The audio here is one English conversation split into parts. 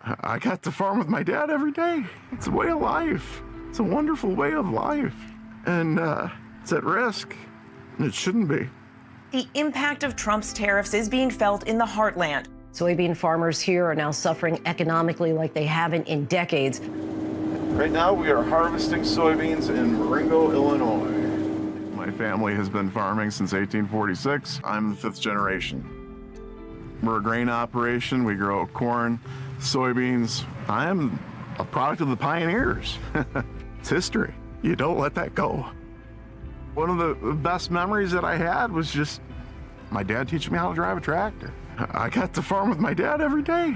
I got to farm with my dad every day. It's a way of life. It's a wonderful way of life. And it's at risk, and it shouldn't be. The impact of Trump's tariffs is being felt in the heartland. Soybean farmers here are now suffering economically like they haven't in decades. Right now, we are harvesting soybeans in Marengo, Illinois. My family has been farming since 1846. I'm the 5th generation. We're a grain operation. We grow corn, soybeans. I am a product of the pioneers. It's history. You don't let that go. One of the best memories that I had was just my dad teaching me how to drive a tractor. I got to farm with my dad every day.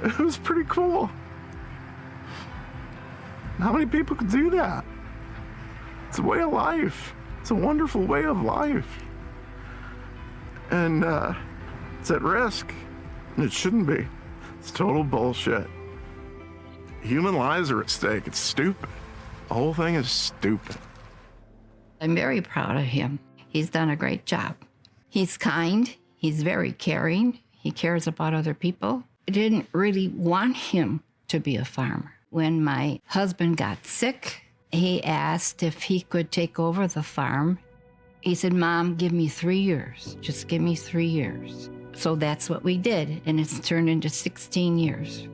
It was pretty cool. How many people could do that? It's a way of life. It's a wonderful way of life. And it's at risk, and it shouldn't be. It's total bullshit. Human lives are at stake. It's stupid. The whole thing is stupid. I'm very proud of him. He's done a great job. He's kind. He's very caring. He cares about other people. I didn't really want him to be a farmer. When my husband got sick, he asked if he could take over the farm. He said, "Mom, give me 3 years. Just give me 3 years." So that's what we did, and it's turned into 16 years.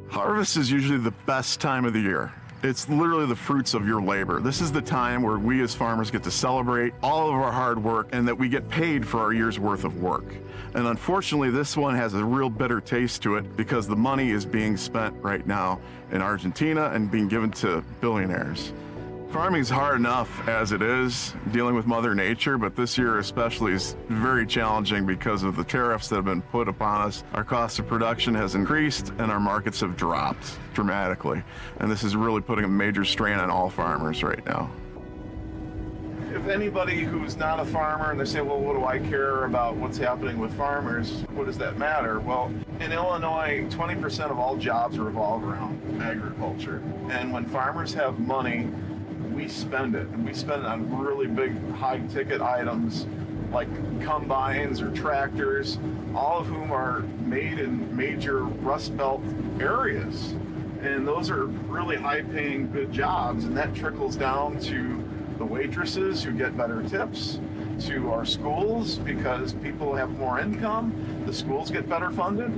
Harvest is usually the best time of the year. It's literally the fruits of your labor. This is the time where we as farmers get to celebrate all of our hard work and that we get paid for our year's worth of work. And unfortunately, this one has a real bitter taste to it because the money is being spent right now in Argentina and being given to billionaires. Farming is hard enough as it is, dealing with Mother Nature, but this year especially is very challenging because of the tariffs that have been put upon us. Our cost of production has increased and our markets have dropped dramatically. And this is really putting a major strain on all farmers right now. If anybody who's not a farmer and they say, well, what do I care about what's happening with farmers? What does that matter? Well, in Illinois, 20% of all jobs revolve around agriculture. And when farmers have money, we spend it, and we spend it on really big high-ticket items like combines or tractors, all of whom are made in major Rust Belt areas. And those are really high-paying, good jobs, and that trickles down to the waitresses who get better tips, to our schools because people have more income, the schools get better funded.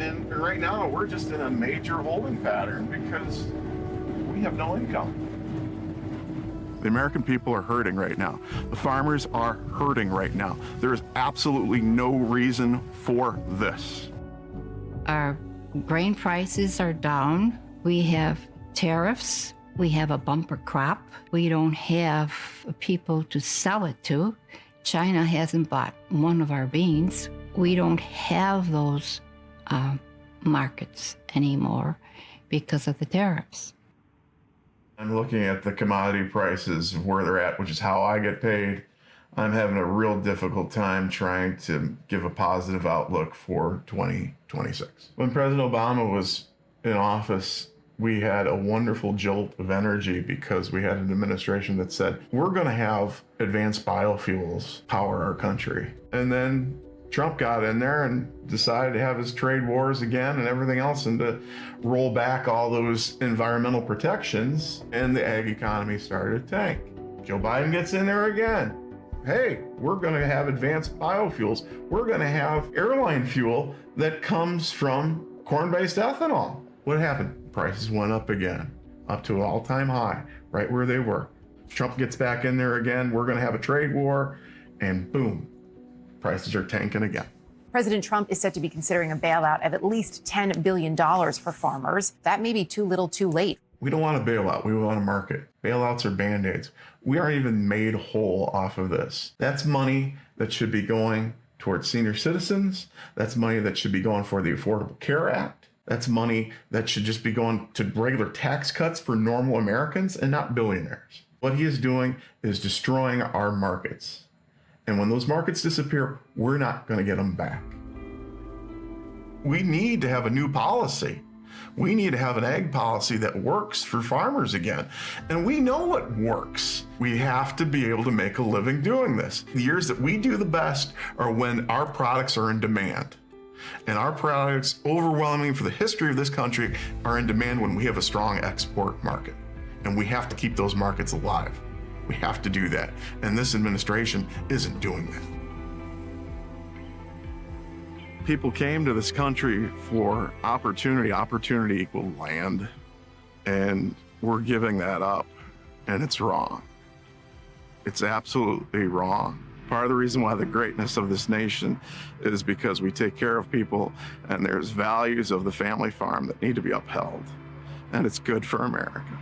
And right now, we're just in a major holding pattern because we have no income. The American people are hurting right now. The farmers are hurting right now. There is absolutely no reason for this. Our grain prices are down. We have tariffs. We have a bumper crop. We don't have people to sell it to. China hasn't bought one of our beans. We don't have those markets anymore because of the tariffs. I'm looking at the commodity prices, where they're at, which is how I get paid. I'm having a real difficult time trying to give a positive outlook for 2026. When President Obama was in office, we had a wonderful jolt of energy because we had an administration that said, we're going to have advanced biofuels power our country. And then Trump got in there and decided to have his trade wars again and everything else and to roll back all those environmental protections, and the ag economy started to tank. Joe Biden gets in there again. Hey, we're going to have advanced biofuels. We're going to have airline fuel that comes from corn-based ethanol. What happened? Prices went up again, up to an all-time high, right where they were. Trump gets back in there again. We're going to have a trade war, and boom, prices are tanking again. President Trump is said to be considering a bailout of at least $10 billion for farmers. That may be too little too late. We don't want a bailout. We want a market. Bailouts are Band-Aids. We aren't even made whole off of this. That's money that should be going towards senior citizens. That's money that should be going for the Affordable Care Act. That's money that should just be going to regular tax cuts for normal Americans and not billionaires. What he is doing is destroying our markets. And when those markets disappear, we're not going to get them back. We need to have a new policy. We need to have an ag policy that works for farmers again. And we know what works. We have to be able to make a living doing this. The years that we do the best are when our products are in demand. And our products, overwhelmingly for the history of this country, are in demand when we have a strong export market. And we have to keep those markets alive. We have to do that. And this administration isn't doing that. People came to this country for opportunity. Opportunity equal land. And we're giving that up. And it's wrong. It's absolutely wrong. Part of the reason why the greatness of this nation is because we take care of people, and there's values of the family farm that need to be upheld. And it's good for America.